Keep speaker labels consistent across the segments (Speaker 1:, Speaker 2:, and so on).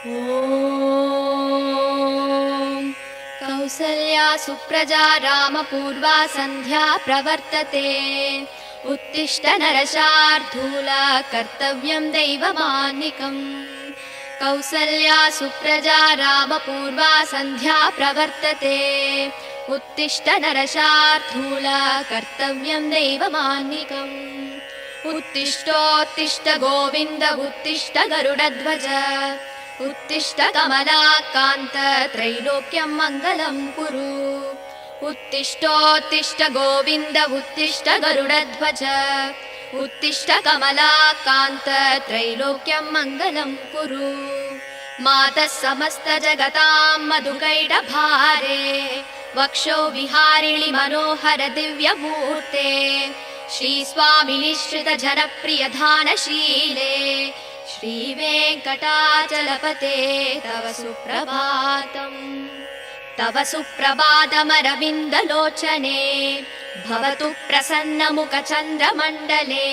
Speaker 1: ॐ कौसल्या सुप्रजा रामपूर्वा सन्ध्या प्रवर्तते। उत्तिष्ठ नरशार्दूल कर्तव्यं दैवमान्निकम्। कौसल्या सुप्रजा रामपूर्वा सन्ध्या प्रवर्तते। उत्तिष्ठ नरशार्दूल कर्तव्यं दैवमान्निकम्। उत्तिष्ठोत्तिष्ठ गोविन्द उत्तिष्ठ गरुडध्वज। उत्तिष्ठ कमलाकान्त त्रैलोक्यं मङ्गलं कुरु। उत्तिष्ठोत्तिष्ठ गोविन्द उत्तिष्ठ गरुडध्वज। उत्तिष्ठ कमलाकान्त त्रैलोक्यं मङ्गलं कुरु। मातः समस्त जगतां मधुकैटभारे वक्षो विहारिणि मनोहर दिव्यमूर्ते। श्रीस्वामिनिश्रित जनप्रिय धानशीले श्रीवेङ्कटाचलपते तव सुप्रभातम्। तव सुप्रभातमरविन्दलोचने भवतु प्रसन्नमुखचन्द्रमण्डले।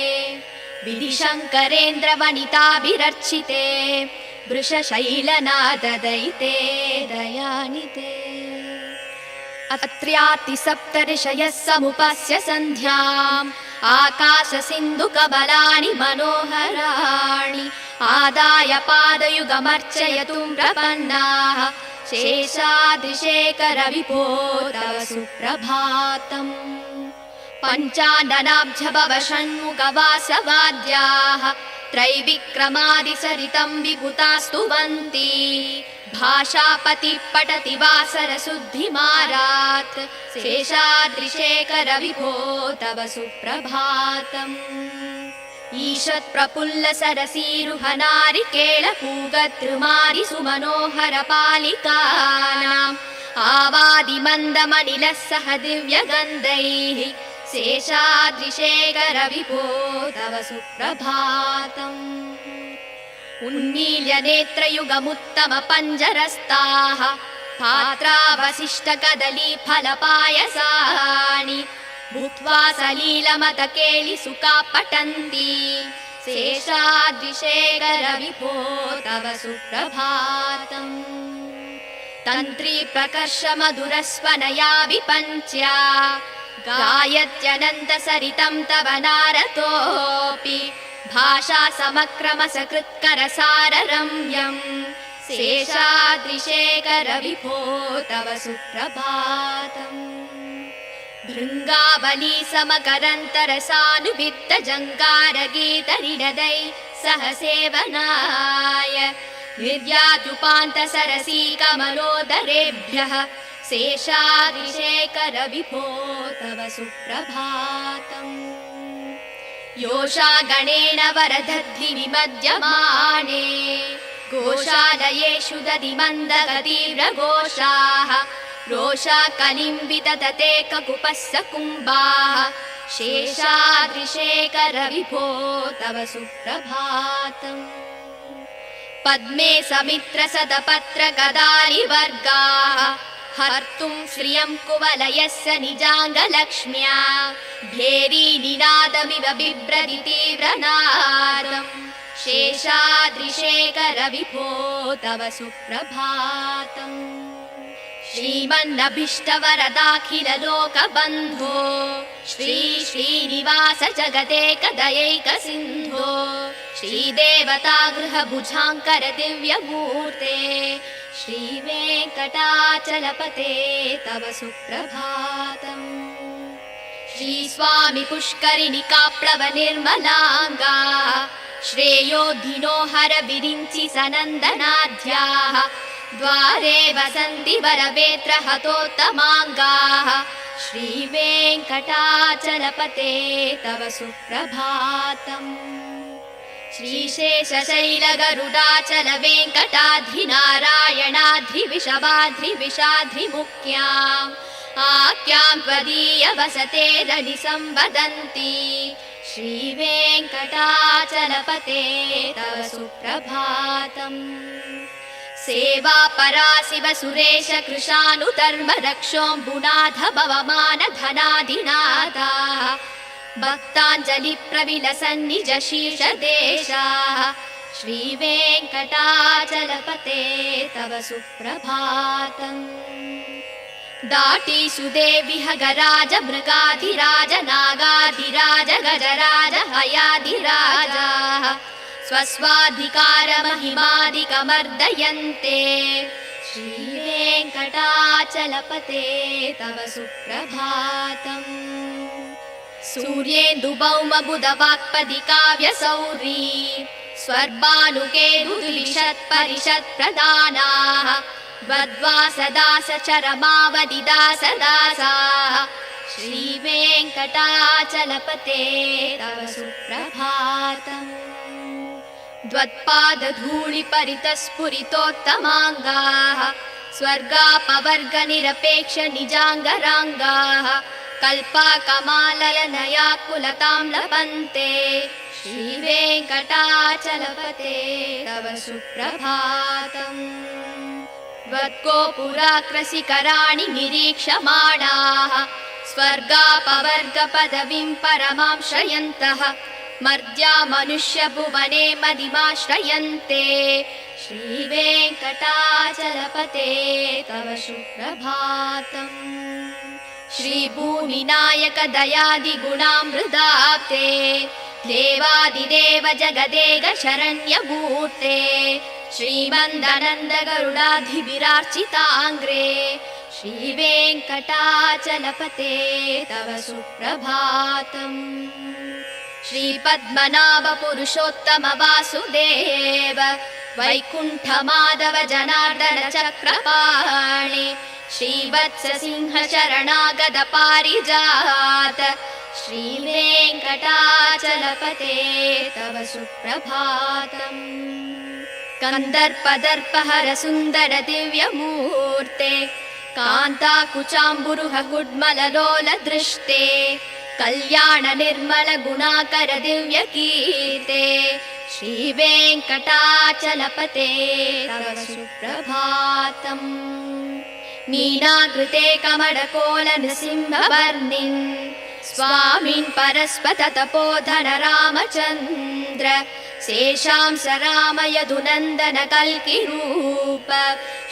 Speaker 1: विधिशङ्करेन्द्रवनिताभिरर्चिते वृषशैलनाददयिते दयानिते। अत्र्यातिसप्तऋषयः समुपस्य सन्ध्याम् आकाशसिन्धुकमलानि मनोहराणि। आदाय पादयुगमर्चयतुं प्रपन्नाः शेषाद्रिशेखर विभो तव सुप्रभातम्। पञ्चाननाब्जभव षण्मुखवासवाद्याः त्रैविक्रमादिसरितं विभुतास्तुवन्ति। भाषापति पठति वासरशुद्धिमारात् शेषाद्रिशेखर विभो तव सुप्रभातम्। ईषत्प्रफुल्ल सरसीरुहनारिकेळपूगद्रुमारि सुमनोहर पालिकानाम् आवादिमन्दमनिलः सह दिव्यगन्धैः शेषाद्रिशेखर विभो तव सुप्रभातम्। उन्मील्य नेत्रयुगमुत्तम पञ्जरस्ताः पात्रावशिष्ट कदली फलपायसानि भूत्वा सलीलमतकेलि सुखा पठन्ति शेषाद्रिशेखर विभो तव सुप्रभातम्। तन्त्री प्रकर्ष मधुरस्वनया विपञ्च्या गायत्यनन्त सरितं तव नारतोऽपि। भाषा समक्रम सकृत्कर साररम्यम् शेषाद्रिशेखर विभो तव सुप्रभातम्। भृङ्गावली समकरन्तरसानुवित्त जङ्गारगीतनिनदै सह सेवनाय निर्याजुपान्त सरसी कमलोदरेभ्यः शेषाद्रिशेखर विभो तव सुप्रभातम्। योषा गणेन वरदध्नि विमध्यमाने गोशालयेषु दधिमन्दगतीव्रघोषाः रोषा कलिं विदधते ककुपस्य कुम्भाः शेषाद्रिशेखर विभो तव सुप्रभातम्। पद्मे समित्र सदपत्र गदालिवर्गाः हर्तुं श्रियं कुवलयस्य निजाङ्गलक्ष्म्या भेरी निनादमिव बिभ्रति तीव्रनादम् शेषाद्रिशेखर विभो तव सुप्रभातम्। श्रीमन्नभीष्टवरदाखिल लोकबन्धो श्री श्रीनिवास जगदेकदयैक सिन्धो श्रीदेवता गृहभुजाङ्कर दिव्यमूर्ते श्रीवेङ्कटाचलपते तव सुप्रभातम्। श्रीस्वामि पुष्करिणिकाप्लव निर्मलाङ्गा श्रेयोधिनो हर विरिञ्चि सनन्दनाद्याः द्वारे वसन्ति वरवेत्र हतोत्तमाङ्गाः श्रीवेङ्कटाचलपते तव सुप्रभातम्। श्रीशेषशैलगरुडाचल वेङ्कटाद्रिनारायणाद्रिविषवाद्रिविषाद्रिमुख्याम् आख्यां त्वदीय वसते रनि संवदन्ति श्रीवेङ्कटाचलपते तव सुप्रभातम्। सेवा परा शिव सुरेश कृशानुधर्म रक्षोऽम्बुनाथ भवमान धनाधिनाथाः भक्ताञ्जलि प्रविलसन् निज शीर्षदेशाः श्रीवेङ्कटाचलपते तव सुप्रभातम् दाटी सुदेविह गराज मृगाधिराज नागाधिराज गजराज हयाधिराजाः स्वस्वाधिकारमहिमादिकमर्दयन्ते श्रीवेङ्कटाचलपते तव सुप्रभातम् सूर्येन्दुभौमबुधवाक्पदिकाव्यसौरी स्वर्भानुकेतुर्विशत्परिषत्प्रदानाः वद्वासदासचरमावदिदासदासाः श्रीवेङ्कटाचलपते तव सुप्रभातम् द्वत्पादधूलिपरितस्फुरितोत्तमाङ्गाः स्वर्गापवर्गनिरपेक्ष निजाङ्गराङ्गाः कल्पाकमालयनयाकुलतां लपन्ते श्रीवेङ्कटाचलपते तव सुप्रभातम् त्वद्गोपुराकृशिखराणि निरीक्षमाणाः स्वर्गापवर्गपदवीं परमां श्रयन्तः मर्त्या मनुष्यभुवने मदिमाश्रयन्ते श्रीवेङ्कटाचलपते तव सुप्रभातम् श्रीभूमिनायक दयादिगुणामृदाप्ते देवादिदेव जगदेक शरण्यमूर्ते श्रीमन्दनन्द गरुडाधिविरार्चिताङ्ग्रे श्रीवेङ्कटाचलपते तव सुप्रभातम् श्रीपद्मनाभ पुरुषोत्तम वासुदेव वैकुण्ठमाधव जनार्दन चक्रपाणि श्रीवत्स सिंह शरणागत पारिजात श्रीवेङ्कटाचलपते तव सुप्रभातम् कन्दर्पदर्पहर सुन्दर दिव्यमूर्ते कान्ताकुचाम्बुरुह कुड्मललोल दृष्टे कल्याण निर्मल गुणाकर दिव्यकीर्ते श्रीवेङ्कटाचलपते तव सुप्रभातम् मीनाकृते कमलकोल नृसिंहवर्णिन् स्वामिन् परस्पत तपोधन रामचन्द्र शेषांस राम यदुनन्दन कल्किरूप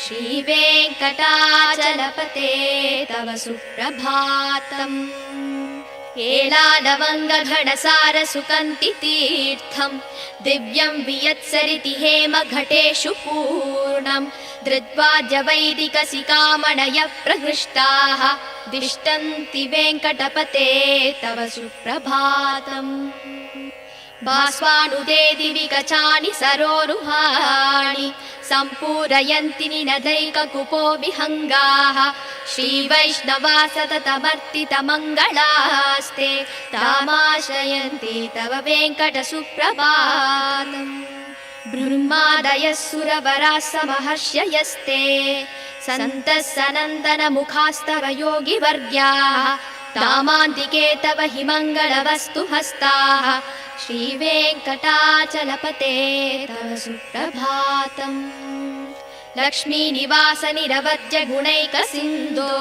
Speaker 1: श्रीवेङ्कटाचलपते तव सुप्रभातम् एलालवङ्गघनसार सुकन्ति तीर्थम् दिव्यं वियत्सरिति हेम घटेषु पूर्णम् धृत्वाद्य वैदिकसिकामणयः प्रहृष्टाः दिष्टन्ति वेङ्कटपते तव सुप्रभातम् भास्वानुदे दिवि कचानि सरोरुहाणि सम्पूरयन्ति निनदैककुपो विहङ्गाः श्रीवैष्णवा सततमर्तितमङ्गलास्ते तामाश्रयन्ति तव वेङ्कटसुप्रभातम् ब्रह्मादयः सुरवराः समहर्षयस्ते सन्तः सनन्दनमुखास्तव योगिवर्ग्याः तामान्तिके तव हि मङ्गलवस्तु हस्ताः श्रीवेङ्कटाचलपते तव सुप्रभातम् लक्ष्मीनिवास निरवद्य गुणैकसिन्धो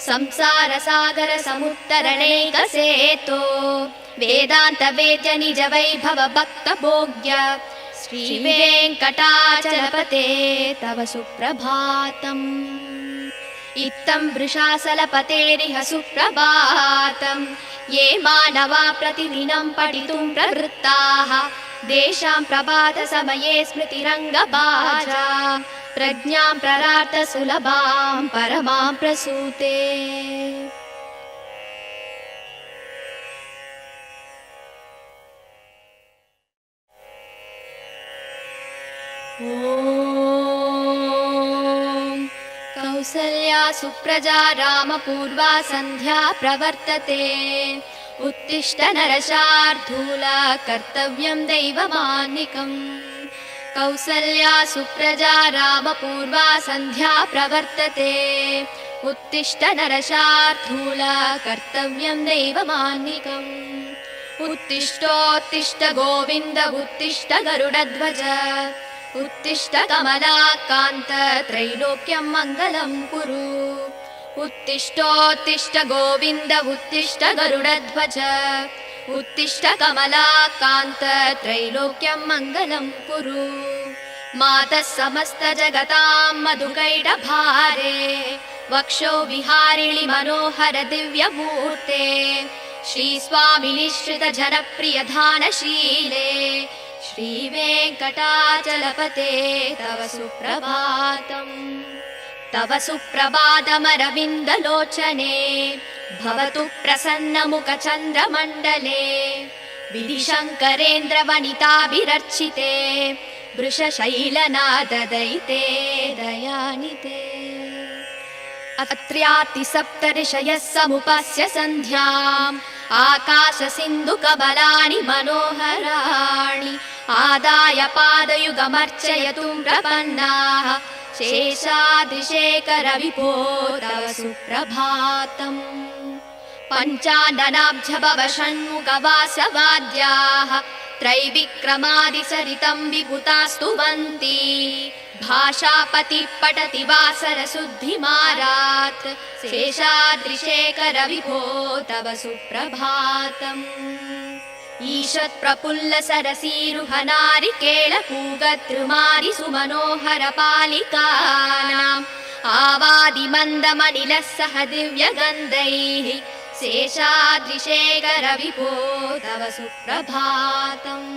Speaker 1: संसारसागर समुत्तरणैकसेतो वेदान्त वेद्य निज वैभव भक्तभोग्य श्रीवेङ्कटाचलपते तव सुप्रभातम् इत्थं वृषाचलपतेरिह सुप्रभातम् ये मानवा प्रतिदिनं पठितुं प्रवृत्ताः तेषां प्रभातसमये स्मृतिरङ्गभाजा प्रज्ञां प्ररार्थ सुलभां परमां प्रसूते। कौसल्या सुप्रजा रामपूर्वा सन्ध्या प्रवर्तते उत्तिष्ठ नरशार्दूल कर्तव्यं दैवमान्निकम् कौसल्या सुप्रजा रामपूर्वा सन्ध्या प्रवर्तते उत्तिष्ठ नरशार्दूल कर्तव्यं दैवमान्निकम् उत्तिष्ठोत्तिष्ठ गोविन्द उत्तिष्ठ गरुडध्वज उत्तिष्ठ कमलाकान्त त्रैलोक्यं मङ्गलं कुरु उत्तिष्ठोत्तिष्ठ गोविन्द उत्तिष्ठ गरुडध्वज उत्तिष्ठ कमलाकान्त त्रैलोक्यं मङ्गलं कुरु मातः समस्त जगतां मधुकैटभारे वक्षो विहारिणि मनोहर दिव्यमूर्ते श्रीस्वामि निश्रित जनप्रिय धानशीले श्रीवेङ्कटाचलपते तव सुप्रभातम् तव सुप्रभातमरविन्दलोचने भवतु प्रसन्नमुखचन्द्रमण्डले विधिशङ्करेन्द्रवनिताभिरर्चिते वृषशैलनाददयिते दयानिते अत्र्यातिसप्तऋषयः समुपस्य सन्ध्याम् आकाशसिन्धुकबलानि मनोहराणि आदाय पादयुगमर्चयतुं प्रपन्नाः शेषाद्रिशेखरविभो तव सुप्रभातम् पञ्चाननाब्जभव षण्मुखवासवाद्याः त्रैविक्रमादिसरितं विभुतास्तुवन्ति भाषापति पठति वासरशुद्धिमारात् शेषाद्रिशेखरविभो तव सुप्रभातम् ईषत्प्रफुल्ल सरसीरुहनारिकेळपूगद्रुमादि सुमनोहर पालिकानाम् आवादिमन्दमनिलः सह दिव्यगन्धैः शेषाद्रिशेखरविभो तव सुप्रभातम्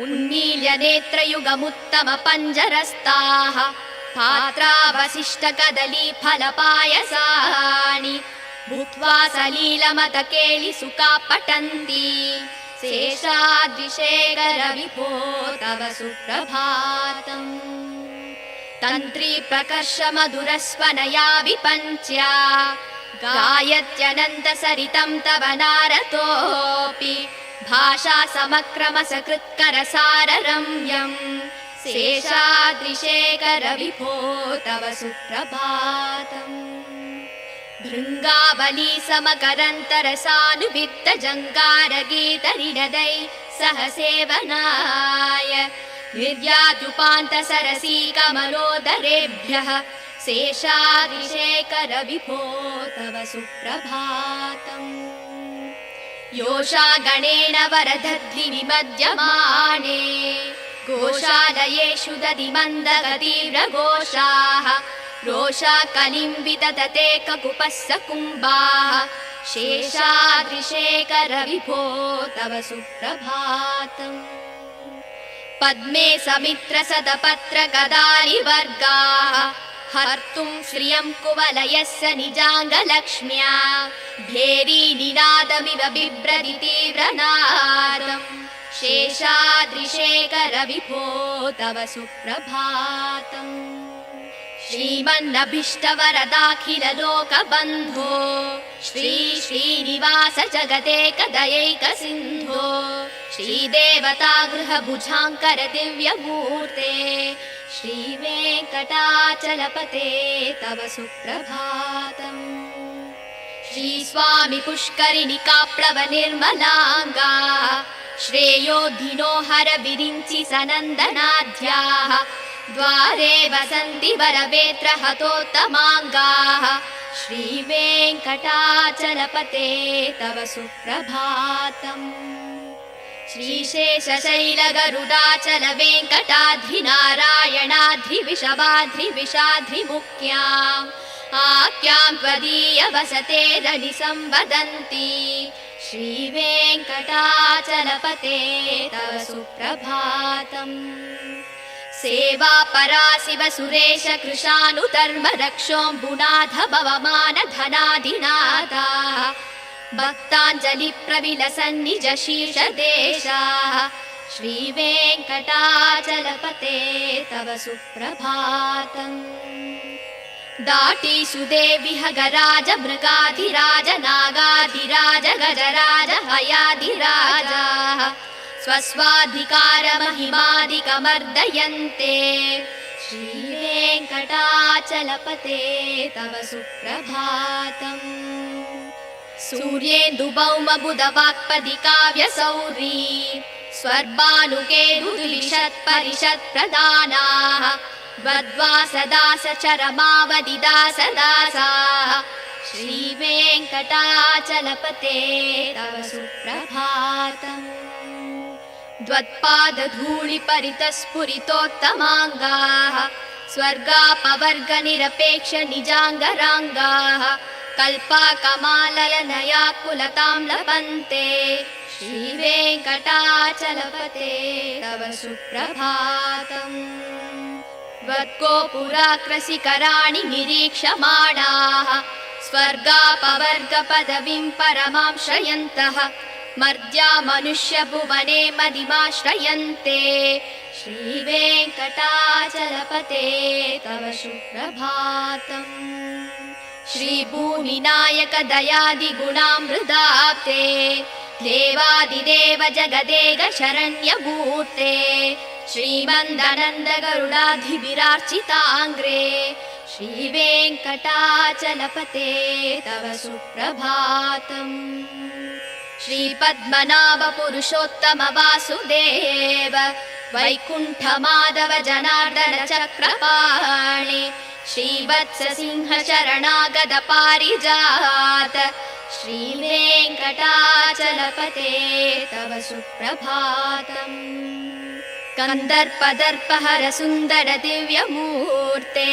Speaker 1: उन्मील्य नेत्रयुगमुत्तम पञ्जरस्ताः पात्रावशिष्टकदलीफलपायसानि भूत्वा सलीलमतकेलि सुखा पठन्ति शेषाद्रिशेखरविभो तव सुप्रभातम् तन्त्री प्रकर्ष मधुरस्वनया विपञ्च्या गायत्यनन्तसरितं तव नारतोऽपि भाषा समक्रमसकृत्करसाररम्यम् शेषाद्रिशेखरविभो तव सुप्रभातम् भृङ्गावली समकरन्तरसानुवित्तजङ्गारगीतनिनदै सह सेवनाय निर्यात्युपान्तसरसी कमलोदरेभ्यः शेषाद्रिशेखरविभो तव सुप्रभातम् योषागणेन वरदध्नि विमध्यमाने गोशालयेषु दधिमन्दगतीव्रघोषाः रोषा कलिं विदधते ककुपस्स कुम्भाः शेषाद्रिशेखरविभो तव सुप्रभातम् पद्मे समित्रसदपत्र गदारिवर्गाः हर्तुं श्रियं कुवलयस्य निजाङ्गलक्ष्म्या भेरीनिनादमिव बिभ्रति तीव्रनादम् शेषाद्रिशेखरविभो तव सुप्रभातम् श्रीमन्नभीष्टवरदाखिललोकबन्धो श्री श्रीनिवास जगदेकदयैकसिन्धो श्रीदेवतागृहभुजाङ्कर दिव्यमूर्ते श्रीवेङ्कटाचलपते तव सुप्रभातम् श्रीस्वामि पुष्करिणिकाप्लवनिर्मलाङ्गा श्रेयोधिनो हर विरिञ्चि सनन्दनाद्याः द्वारे वसन्ति वरवेत्र हतोत्तमाङ्गाः श्रीवेङ्कटाचलपते तव सुप्रभातम् श्रीशेषशैलगरुडाचलवेङ्कटाद्रिनारायणाद्रिविषवाद्रिविषाद्रिमुख्याम् आख्यां त्वदीय वसते रनिसंवदन्ति श्रीवेङ्कटाचलपते तव सुप्रभातम् सेवा पराशिव सुरेश कृशानुधर्म रक्षोऽम्बुनाथ भवमान धनाधिनाथाः भक्ताञ्जलि प्रविलसन्निज शीर्षदेशाः श्रीवेङ्कटाचलपते तव सुप्रभातम् दाटीषु देविह गराज मृगाधिराज नागाधिराज गजराज हयाधिराजाः स्वस्वाधिकारमहिमादिकमर्दयन्ते श्रीवेङ्कटाचलपते तव सुप्रभातम् सूर्येन्दुभौमबुधवाक्पदिकाव्यसौरी स्वर्भानुकेतुलिषत्परिषत्प्रदानाः द्वद्वासदासचरमावधिदासदासाः श्रीवेङ्कटाचलपते तव सुप्रभातम्। द्वत्पादधूलिपरितस्फुरितोत्तमाङ्गाः स्वर्गापवर्गनिरपेक्ष निजाङ्गराङ्गाः कल्पाकमालयनयाकुलतां लभन्ते। श्रीवेङ्कटाचलपते तव सुप्रभातम्। त्वद्गोपुराग्रशिखराणि निरीक्षमाणाः स्वर्गापवर्गपदवीं परमां श्रयन्तः मर्त्या मनुष्यभुवने मदिमाश्रयन्ते। श्रीवेङ्कटाचलपते तव सुप्रभातम्। श्रीभूमिनायक दयादिगुणामृताब्धे देवादिदेव जगदेक शरण्यभूते श्रीमन्दनन्द गरुडाधिभिरार्चिताङ्ग्रे। श्रीवेङ्कटाचलपते तव सुप्रभातम्। श्रीपद्मनाभ पुरुषोत्तम वासुदेव वैकुण्ठ माधव जनार्दन चक्रपाणि श्रीवत्स सिंह शरणागत पारिजात। श्रीवेङ्कटाचलपते तव सुप्रभातम्। कन्दर्पदर्पहर सुन्दर दिव्यमूर्ते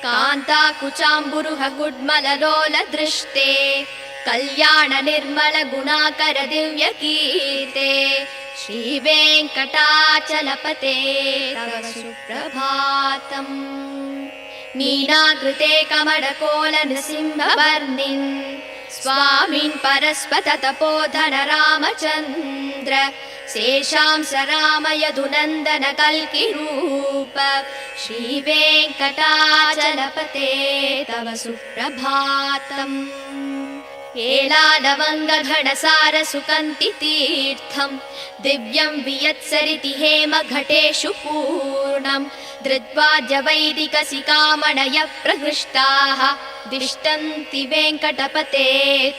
Speaker 1: कान्ताकुचाम्बुरुह गुड्मललोल दृष्टे कल्याण निर्मल गुणाकर दिव्यकीर्ते। श्रीवेङ्कटाचलपते तव सुप्रभातम्। मीनाकृते कमलकोल नृसिंहवर्णिन् स्वामिन् परस्पत तपोधन रामचन्द्र शेषांस राम यदुनन्दन कल्किरूप। श्रीवेङ्कटाचलपते तव सुप्रभातम्। एलालवङ्गघनसार सुकन्ति तीर्थम् दिव्यं वियत्सरिति हेम घटेषु पूर्णम् धृत्वाद्य वैदिकसिकामणय प्रहृष्टाः दिष्टन्ति वेङ्कटपते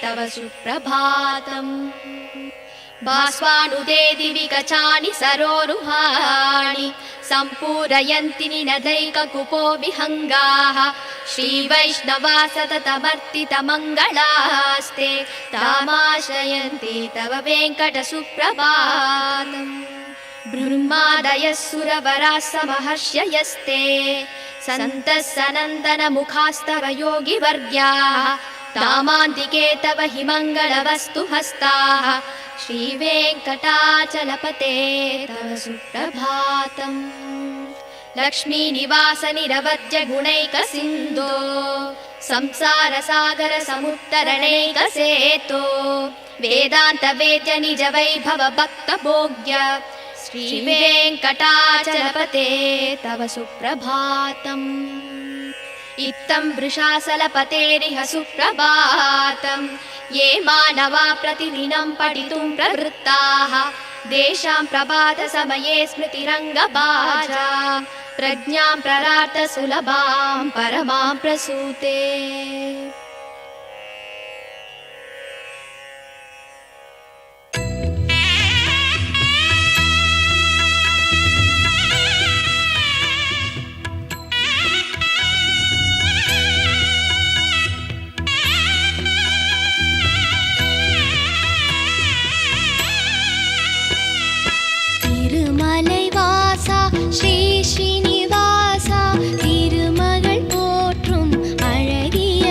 Speaker 1: तव सुप्रभातम्। भास्वानुदे दिवि कचानि सरोरुहाणि सम्पूरयन्ति निनदैककुपो विहङ्गाः। श्रीवैष्णवा सततमर्तितमङ्गलास्ते तामाश्रयन्ति तव वेङ्कटसुप्रभातम्। ब्रह्मादयः सुरवराः समहर्षयस्ते सन्तः सनन्दनमुखास्तव योगिवर्ग्याः तामान्तिके तव हि मङ्गलवस्तु हस्ताः। श्रीवेङ्कटाचलपते तव सुप्रभातम्। लक्ष्मीनिवास निरवद्य गुणैकसिन्धो संसारसागर समुत्तरणैकसेतो वेदान्त वेद्य निज वैभव भक्तभोग्य। श्रीवेङ्कटाचलपते तव सुप्रभातम्। इत्थं वृषाचलपतेरिह सुप्रभातम्। ये मानवा प्रतिदिनं पठितुं प्रवृत्ताः तेषां प्रभातसमये स्मृतिरङ्गभाजा प्रज्ञां प्ररार्थ सुलभां परमां प्रसूते।
Speaker 2: श्री श्रीनिवासा तिरुमगळ पोற்றும் अழகிய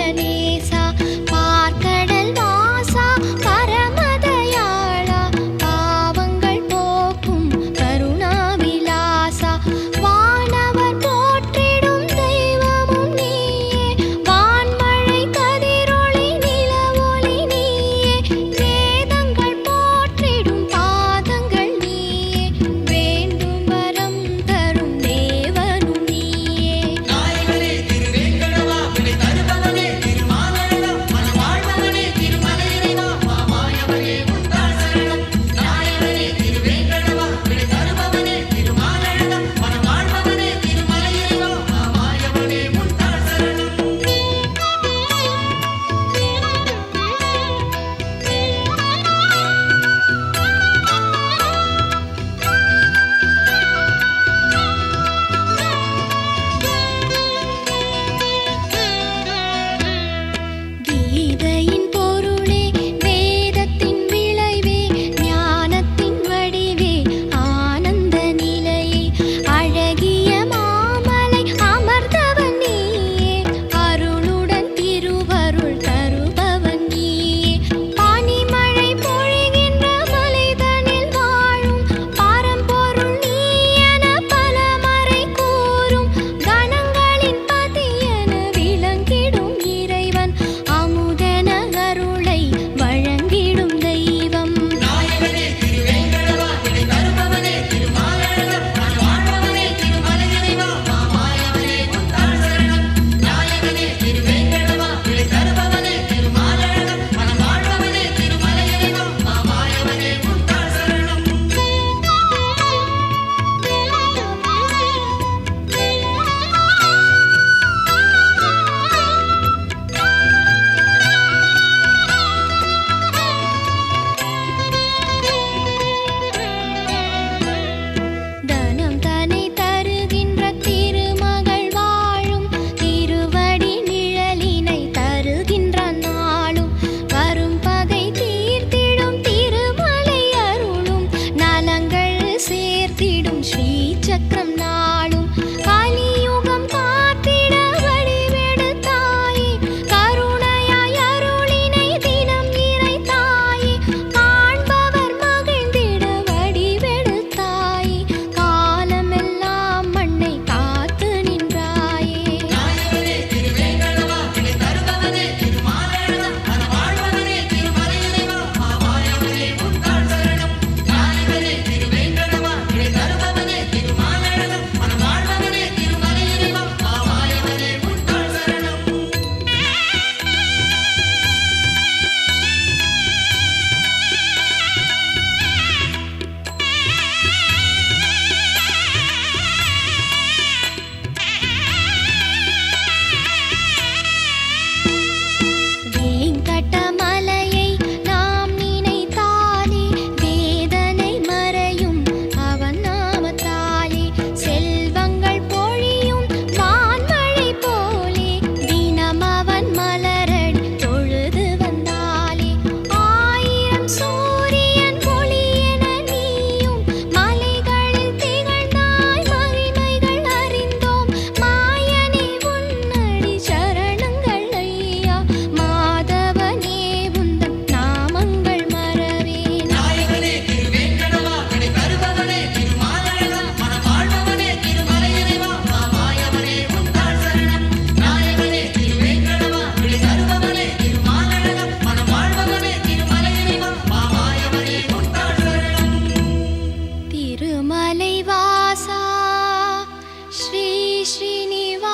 Speaker 1: செய்யும் ஸ்ரீ சக்கரம் நாளும் கலியுகம் காத்திட வடிவெடுத்தாயே கருணையாய் அருளினை தினம் இறைத்தாயே காண்பவர் மகிழ்ந்திட வடிவெடுத்தாயே காலமெல்லாம் மண்ணை காத்து நின்றாயே வேங்கடமலையை நாம் நினைத்தாலே வேதனை மறையும் அவன் நாமத்தாலே செல்வங்கள் பொழியும் வான்மழை போலே தினம் அவன் மலரடி தொழுது வந்தாலே ஆயிரம் சூரியன் ஒளியென நீயும் மலைகளில் திகழ்ந்தாய் மகிமைகள் அறிந்தோம் மாயனே உன்னடி சரணங்கள் ஐயா மாதவனே உந்தன் நாமங்கள் மறவேன் திருமலை வாசா ஸ்ரீ ஸ்ரீனிவாசா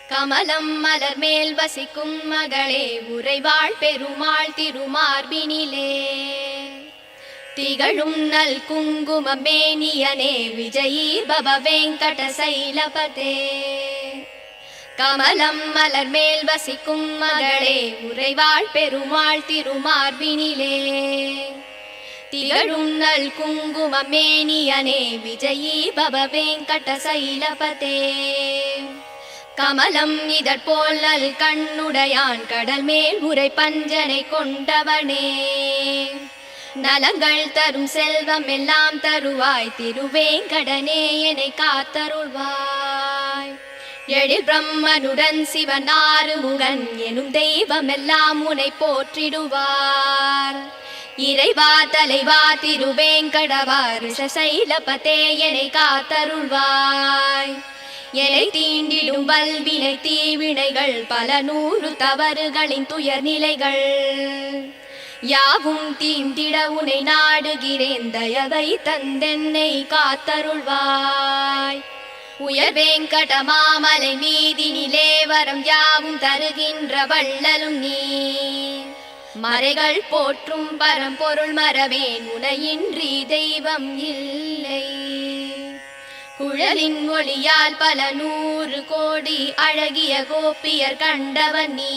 Speaker 1: கமலம் மலர் மேல் வசிக்கும் மகளே உறைவாள் பெருமாள் திருமார்பினிலே திகழும் நல் குங்குமம் மேனியனே விஜயீ பவ வெங்கட சைலபதே கமலம் மலர் மேல் வசிக்கும் மகளே உறைவாள் பெருமாள் திருமார்பினிலே திகழும் நல் குங்குமம் மேனியனே விஜயீ பவ வெங்கட சைலபதே கமலம் இதழ்போல் நல் கண்ணுடையான் கடல் மேல் உரை பஞ்சனை கொண்டவனே நலங்கள் தரும் செல்வம் எல்லாம் தருவாய் திருவேங்கடனே என்னை காத்தருள்வாய் எழில் பிரம்மனுடன் சிவன் ஆறுமுகன் எனும் தெய்வம் எல்லாம் உனை போற்றிடுவார் இறைவா தலைவா திருவேங்கடவா ரிஷசைலபதே என்னை காத்தருள்வாய் எலை தீண்டிடும் வல்வினை தீவினைகள் பல நூறு தவறுகளின் துயர் நிலைகள் யாவும் தீண்டிட உனை நாடுகிறேன் தயவை தந்தென்னை காத்தருள்வாய் உயர் வேங்கட மாமலை மீதினிலே வரம் யாவும் தருகின்ற வள்ளலும் நீ மறைகள் போற்றும் பரம்பொருள் மறவேன் உனையின்றி தெய்வம் இல்லை குழலின் ஒளியால் பல நூறு கோடி அழகிய கோபியர் கண்டவன் நீ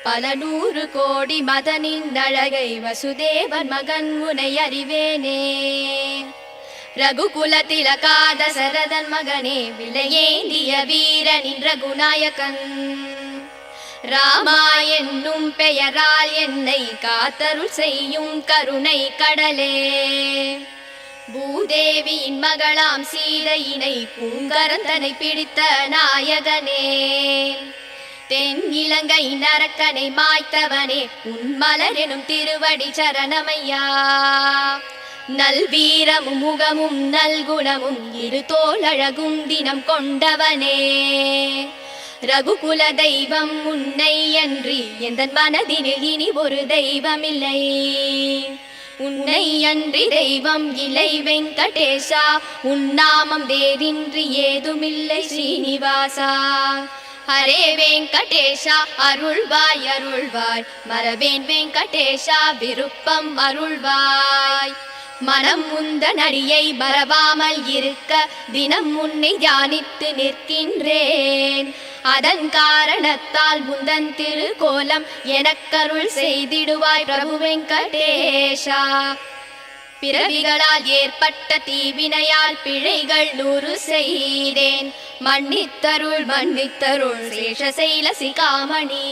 Speaker 1: பல நூறு கோடி மதனின் அழகை வசுதேவன் மகன் உனை அறிவேனே ரகுகுல திலகா தசரதன் மகனே விலையேந்திய வீரனின் ரகுநாயகன் ராமா என்னும் பெயரால் என்னை காத்தருள் செய்யும் கருணை கடலே பூதேவியின் மகளாம் சீதையினை பூங்கரந்தனை பிடித்த நாயகனே தென் இலங்கை நரக்கனை மாய்த்தவனே உன் மலர் எனும் திருவடி சரணமையா நல்வீரமும் முகமும் நல்குணமும் இரு தோளழகும் தினம் கொண்டவனே ரகுகுல தெய்வம் உன்னை அன்றி எந்தன் மனதினில் இனி ஒரு தெய்வமில்லை உன்னை அன்றி தெய்வம் இலை வெங்கடேஷா உன் நாமம் வேறின்றி ஏதுமில்லை ஸ்ரீனிவாசா ஹரே வெங்கடேஷா அருள்வாய் அருள்வாய் மரவேன் வெங்கடேஷா விருப்பம் அருள்வாய் மனம் முந்தன் அடியை மறவாமல் இருக்க தினம் உன்னை தியானித்து நிற்கின்றேன் அதன் காரணத்தால் முந்தன் திருக்கோலம் எனக்கருள் செய்திடுவாய் பிரபு வெங்கடேஷா பிறவிகளால் ஏற்பட்ட தீவினையால் பிழைகள் 100 செய்தேன். மன்னித்தருள் மன்னித்தருள் சேஷசைல சிகாமணி.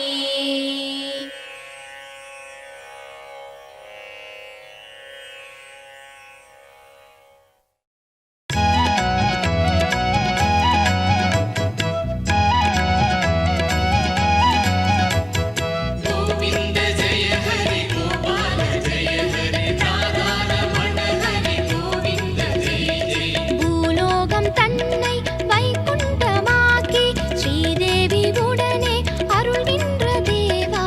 Speaker 2: வைகுண்டமாக்கி ஸ்ரீதேவி உடனே அருள்கின்ற தேவா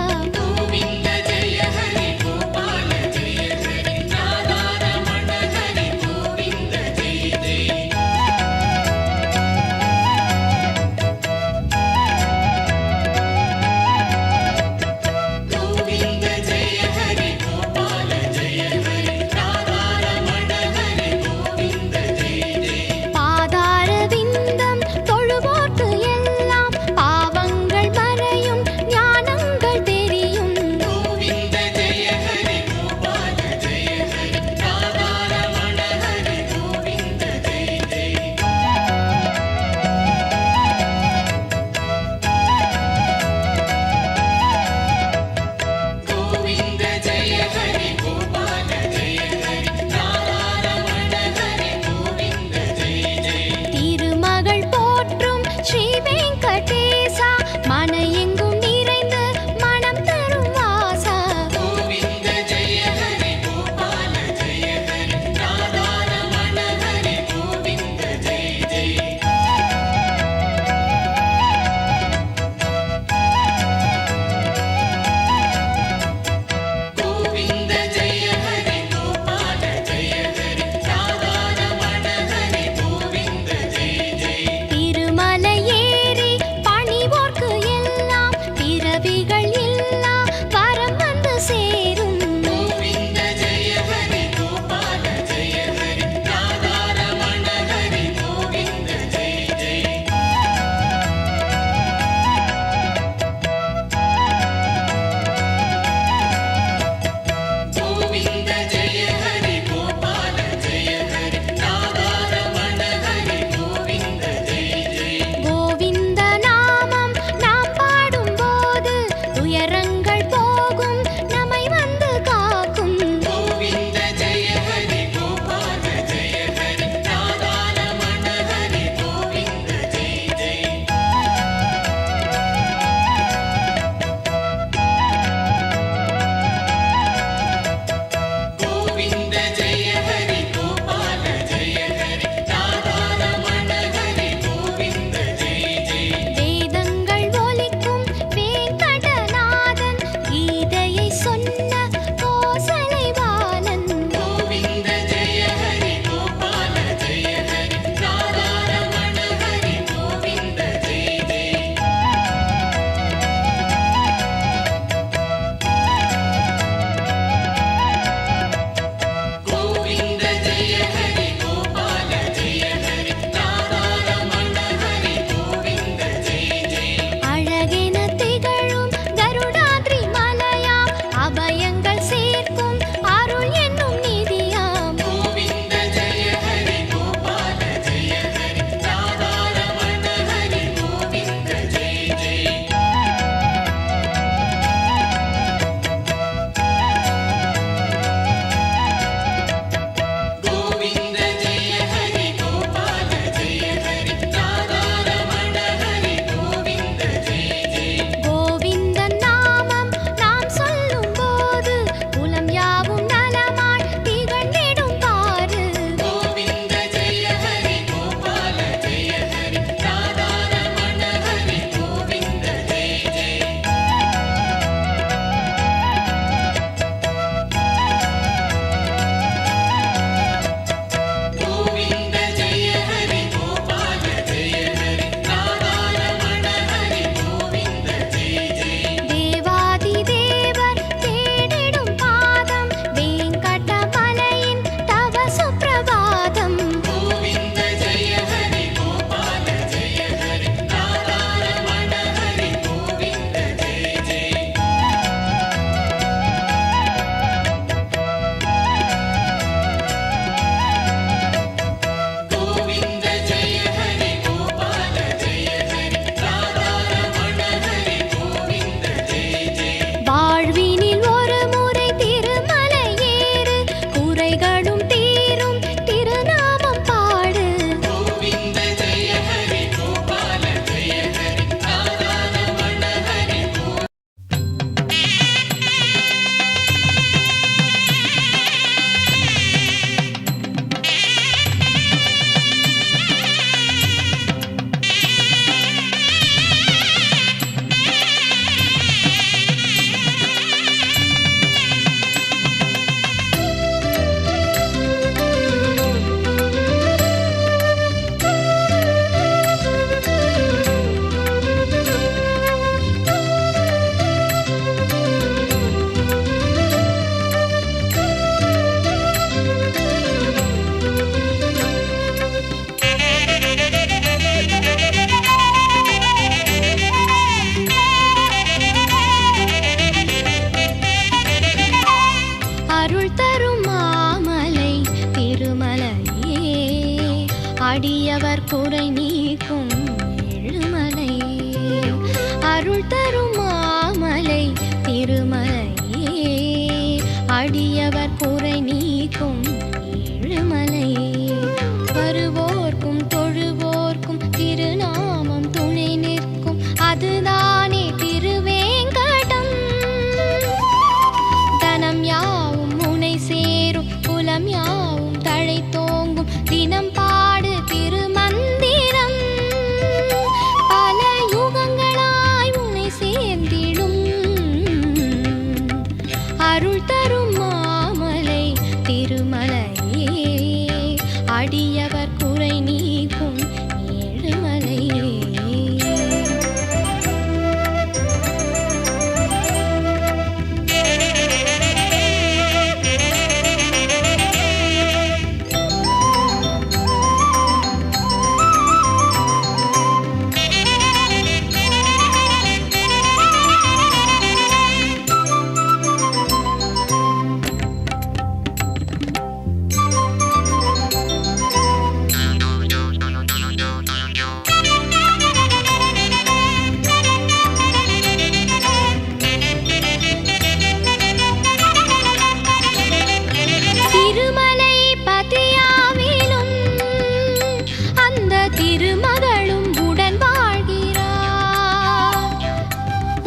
Speaker 1: அடியவர் குறை நீக்கும் ஏழுமலை. வருவோர்க்கும் தொழுவோர்க்கும் திருநாமம் துணை நிற்கும் அதுதானே திருவேங்கடம். தனம் யாவும் முனை சேரும் குலம் யாவும் தழை தோங்கும் தினம் பாடு திருமந்திரம். பல யுகங்களாய் முனை சேர்ந்திடும் அருள் தரும் மாமலை திருமலையே. அடியவர் குறை நீக்கும் ஏழுமலையே. திருமகளும் உடன் வாழ்கிறார்.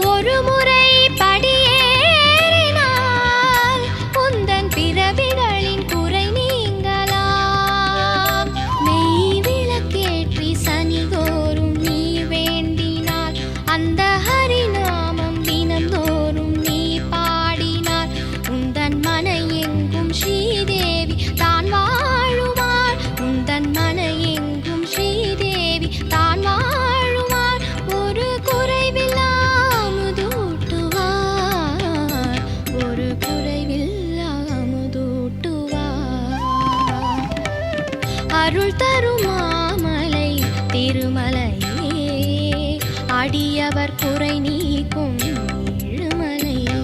Speaker 1: ஒரு முறை படியேறினால் உந்தன் பிறவிகளின் குறை நீங்கலாம். நெய் விளக்கேற்றி சனிதோறும் நீ வேண்டினால் அந்த ஹரிநாமம் தினந்தோறும் நீ பாடினார் உந்தன் மன எங்கும் ஸ்ரீதேவி தான் வாழுவார். உந்தன் மன எங்கும் ஸ்ரீதேவி தான் வாழுவார். ஒரு குறைவில்லாமுதூட்டுவார். ஒரு குறைவில்லாமுதூட்டுவார். அருள் தரும் மாமலை திருமலையே. அடியவர் குறை நீக்கும் ஏழுமலையே.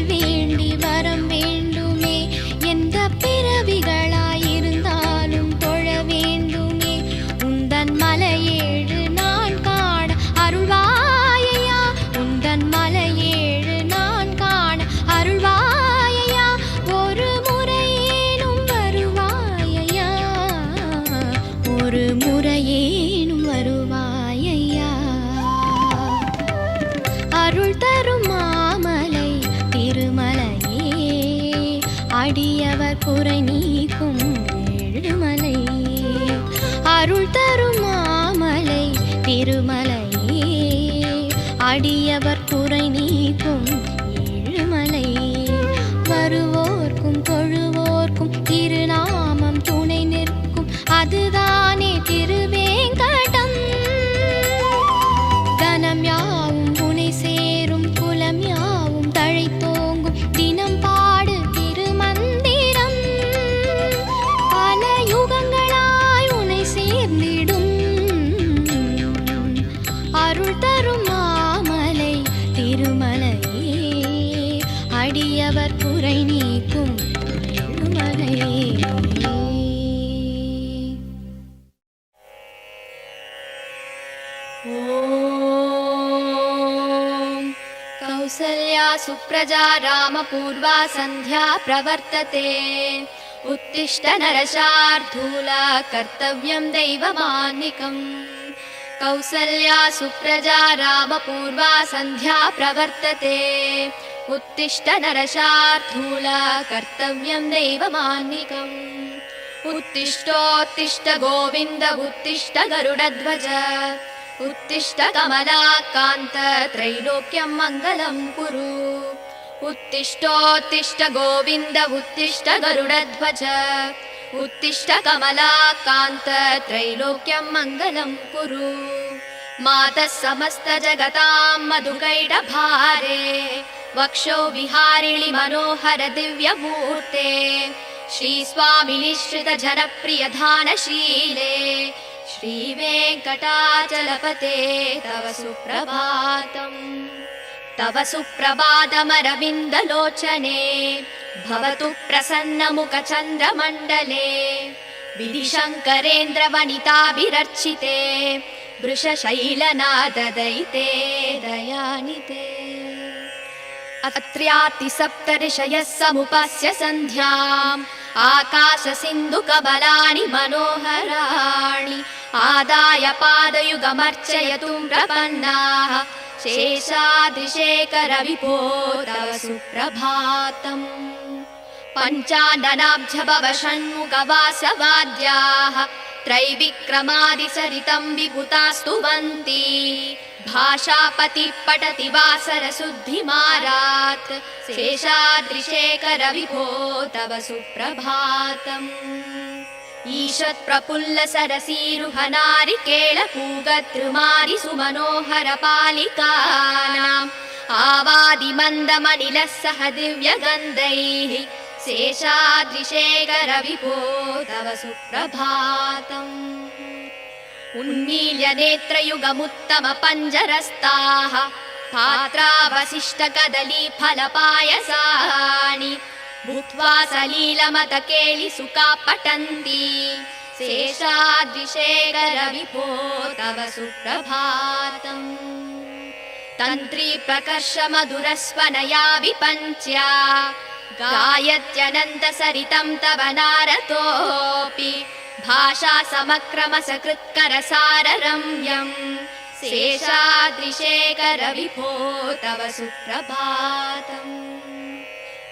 Speaker 1: வேண்டி வரம் வேண்டுமே. எந்த பிறவிகளாயிருந்தாலும் தொழ வேண்டுமே. உந்தன் மலையேழு நான் காண அருள்வாயையா. உந்தன் மலையேழு நான் காண அருள்வாயையா. ஒரு முறையேனும் வருவாயையா. ஒரு முறையேனும் வருவாயையா. அருள் தரும் மாமலை திருமலையே. அடியவர் குறை நீக்கும் ஏழுமலையே. அருள் தரும் மாமலை திருமலையே. அடியவர் குறை நீக்கும் ஏழுமலையே. வருவோர்க்கும் தொழுவோர்க்கும் திருநாமம் துணை நிற்கும் அதுதானே திருவேங்கடம். தனம் யாவும் புனை சேரும் குலம் யாவும் தழை தோங்கும் தினம் பாடு திருமந்திரம். பல யுகங்களாய் உனை சேர்ந்திடும் அருள் தரும் மாமலை திருமலையே. அடியவர் குறை நீக்கும் ஏழுமலையே. कौसल्या सुप्रजा रामपूर्वा सन्ध्या प्रवर्तते. उत्तिष्ठ नरशार्दूला कर्तव्यं दैवमान्निकम्. कौसल्या सुप्रजा रामपूर्वा सन्ध्या प्रवर्तते. उत्तिष्ठ नरशार्दूल कर्तव्यं दैवमान्निकम् उत्तिष्ठोत्तिष्ठ गोविन्द उत्तिष्ठ गरुडध्वज उत्तिष्ठ कमलाकान्त त्रैलोक्यं मङ्गलं कुरु उत्तिष्ठोत्तिष्ठ गोविन्द उत्तिष्ठ गरुडध्वज उत्तिष्ठ कमलाकान्त त्रैलोक्यं मङ्गलं कुरु मातः समस्त जगतां मधुकैटभारे वक्षो विहारिणि मनोहर दिव्यमूर्ते श्रीस्वामिनिश्रित जनप्रिय धानशीले श्रीवेङ्कटाचलपते तव सुप्रभातम् तव सुप्रभातमरविन्दलोचने भवतु प्रसन्नमुखचन्द्रमण्डले विधिशङ्करेन्द्रवनिताभिरर्चिते वृषशैलनाददयिते दयानिते अत्र्यातिसप्तऋषयः समुपस्य सन्ध्याम् आकाशसिन्धुकमलानि मनोहराणि आदाय पादयुगमर्चयतुं प्रपन्नाः शेषाद्रिशेखर विभो तव सुप्रभातम् पञ्चाननाब्ज भव षण्मुखवासवाद्याः त्रैविक्रमादिसरितं विभुतास्तुवन्ति भाषापति पठति वासरशुद्धिमारात् शेषाद्रिशेखर विभो तव सुप्रभातम् ईषत् प्रफुल्ल सरसीरुहनारिकेळ पूगद्रुमारि सुमनोहर पालिकानाम् आवादिमन्दमनिलः सह दिव्यगन्धैः शेषाद्रिशेखर विभो तव सुप्रभातम् उन्मील्य नेत्रयुगमुत्तम पञ्जरस्ताः पात्रावशिष्ट कदली फलपायसानि भूत्वा सलीलमतकेलि सुखा पठन्ति शेषाद्रिशेखर विभो तव सुप्रभातम् तन्त्री प्रकर्ष मधुरस्वनया विपञ्च्या गायत्यनन्त सरितं तव नारतोऽपि भाषा समक्रम सकृत्कर साररम्यम् शेषाद्रिशेखर विभो तव सुप्रभातम्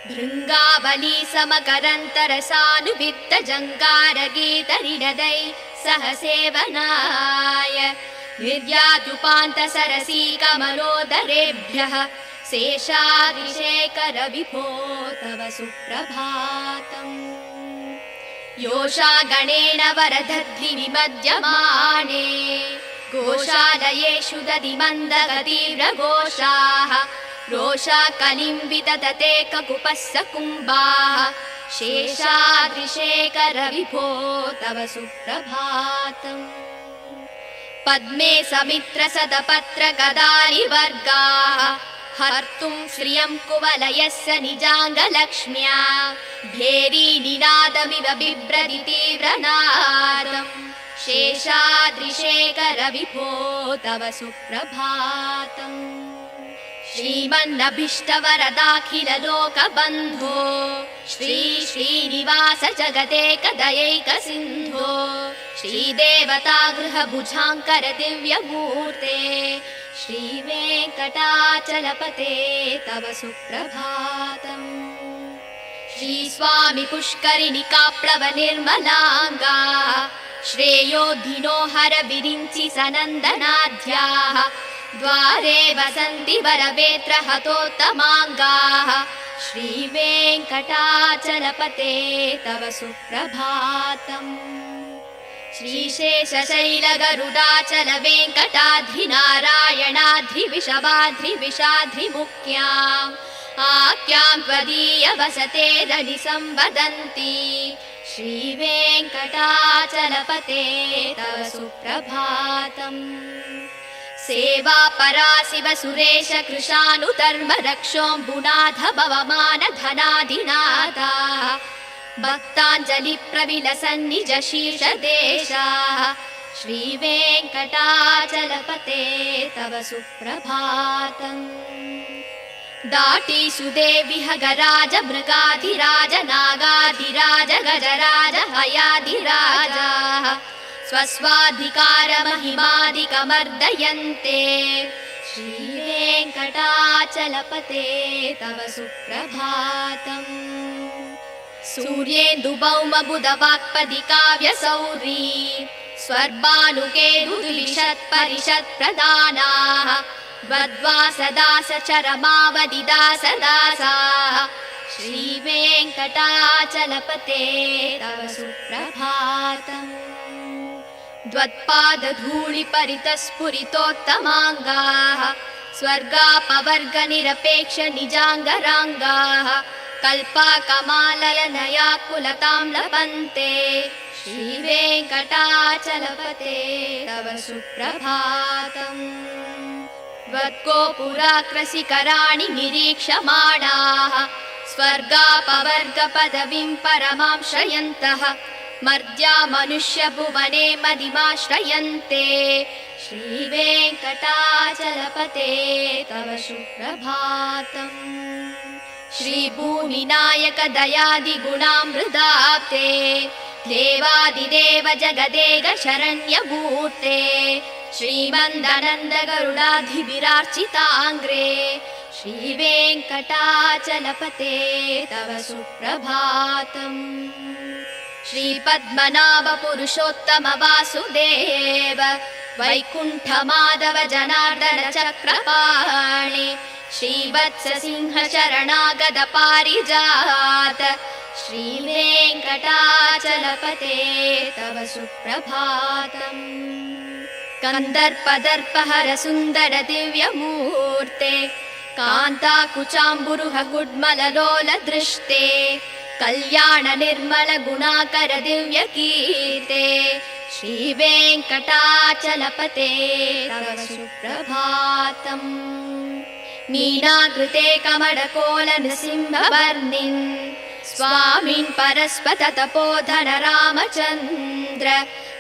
Speaker 1: भृङ्गावली समकरन्तरसानुवित्त जङ्गारगीतरिणदै सह सेवनाय निर्यातुपान्त सरसी कमलोदरेभ्यः शेषाद्रिशेखर विभो तव सुप्रभातम् योषा गणेन वरदध्नि विमध्यमाने गोशालयेषु दधिमन्दगतीव्रघोषाः रोषा कलिं विदधते ककुपस्य कुम्भाः शेषाद्रिशेखर विभो तव सुप्रभातम् पद्मे समित्र सदपत्र गदारिवर्गाः हर्तुं श्रियं कुवलयस्य निजाङ्गलक्ष्म्या भेरी निनादमिव बिभ्रति तीव्रनादम् शेषाद्रिशेखर विभो तव सुप्रभातम् श्रीमन्नभीष्टवरदाखिल लोकबन्धो श्री श्रीनिवास जगदेकदयैक सिन्धो श्रीदेवता गृहभुजाङ्कर दिव्यमूर्ते श्रीवेङ्कटाचलपते तव सुप्रभातम् श्रीस्वामि पुष्करिणि काप्लव निर्मलाङ्गा श्रेयोधिनो हर विरिञ्चि सनन्दनाद्याः द्वारे वसन्ति वरवेत्र हतोत्तमाङ्गाः श्रीवेङ्कटाचलपते तव सुप्रभातम् श्रीशेषशैलगरुडाचल वेङ्कटाद्रिनारायणाद्रिविषवाद्रिविषाद्रिमुख्याम् आख्यां त्वदीय वसते रनि संवदन्ति श्रीवेङ्कटाचलपते तव सुप्रभातम् सेवा परा शिव सुरेश कृशानुधर्म रक्षोऽम्बुनाथ भवमान धनाधिनाथाः भक्ताञ्जलि प्रविलसन्निज शीर्षदेशाः श्रीवेङ्कटाचलपते तव सुप्रभातम् दाटी सुदेविह गराज मृगाधिराज नागाधिराज गजराज हयाधिराजाः स्वस्वाधिकार महिमादिकमर्दयन्ते श्रीवेङ्कटाचलपते तव सुप्रभातम्। सूर्येन्दुभौमबुधवाक्पदी काव्यसौरी स्वर्भानुकेतुद्विषत्परिषत्प्रधानाः वद्वासदासचरमावदिदासदासाः श्रीवेङ्कटाचलपते तव सुप्रभातम्। द्वत्पादधूलिपरितस्फुरितोत्तमाङ्गाः स्वर्गापवर्गनिरपेक्ष निजाङ्गराङ्गाः कल्पाकमालयनया कुलतां लपन्ते श्रीवेङ्कटाचलपते तव सुप्रभातम्। त्वद्गोपुराकृशिखराणि निरीक्षमाणाः स्वर्गापवर्गपदवीं परमां श्रयन्तः मर्त्या मनुष्यभुवने मदिमाश्रयन्ते श्रीवेङ्कटाचलपते तव सुप्रभातम्। श्रीभूमिनायक दयादिगुणामृताप्ते देवादिदेव जगदेक शरण्यमूर्ते श्रीमन्दनन्द गरुडाधिभिरार्चिताङ्ग्रे श्रीवेङ्कटाचलपते तव सुप्रभातम्। श्रीपद्मनाभ पुरुषोत्तम वासुदेव वैकुण्ठमाधव जनार्दन चक्रपाणि श्रीवत्स सिंह शरणागत पारिजात श्रीवेङ्कटाचलपते तव सुप्रभातम्। कन्दर्पदर्पहर सुन्दर दिव्यमूर्ते कान्ताकुचाम्बुरुह गुड्मललोल दृष्टे कल्याण निर्मल गुणाकर दिव्यकीर्ते श्रीवेङ्कटाचलपते तव सुप्रभातम्। मीनाकृते कमलकोल नृसिंहवर्णिन् स्वामिन् परस्पत तपोधन रामचन्द्र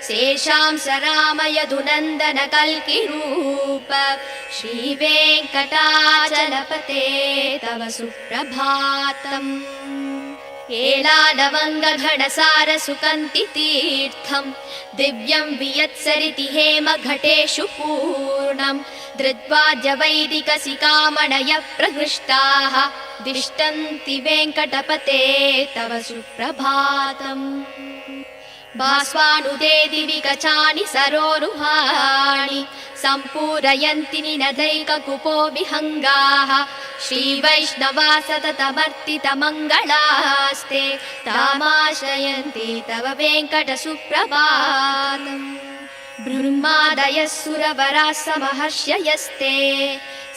Speaker 1: शेषांस राम यदुनन्दन कल्किरूप श्रीवेङ्कटाचलपते तव सुप्रभातम्। एलालवङ्गघनसार सुकन्ति तीर्थं दिव्यं वियत्सरिति हेम घटेषु पूर्णं धृत्वाद्य वैदिकसिकामणय प्रहृष्टाः दिष्टन्ति वेङ्कटपते तव सुप्रभातम्। भास्वानुदे दिवि कचानि सरोरुहाणि सम्पूरयन्ति निनदैककुपो विहङ्गाः श्रीवैष्णवा सततमर्तितमङ्गलास्ते तामाश्रयन्ति तव वेङ्कटसुप्रभातम्। ब्रह्मादयः सुरवराः समहर्षयस्ते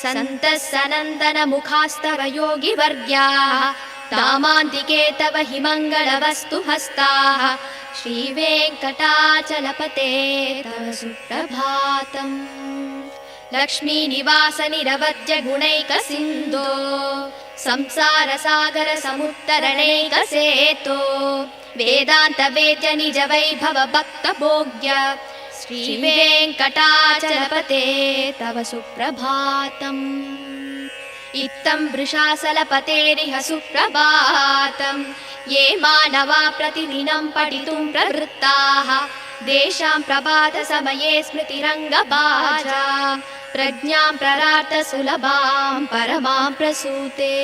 Speaker 1: सन्तः सनन्दनमुखास्तव योगिवर्ग्याः तामान्तिके तव हि मङ्गलवस्तु हस्ताः श्रीवेङ्कटाचलपते तव सुप्रभातम्। लक्ष्मीनिवास निरवद्य गुणैकसिन्धो संसारसागर समुत्तरणैकसेतो वेदान्त वेद्य निज वैभव भक्तभोग्य श्रीवेङ्कटाचलपते तव सुप्रभातम्। इत्थं वृषाचलपतेरिह सुप्रभातम्। ये मानवा प्रतिदिनं पठितुं प्रवृत्ताः तेषां प्रभातसमये स्मृतिरङ्गभाजा प्रज्ञां प्ररार्थ सुलभां परमां प्रसूते।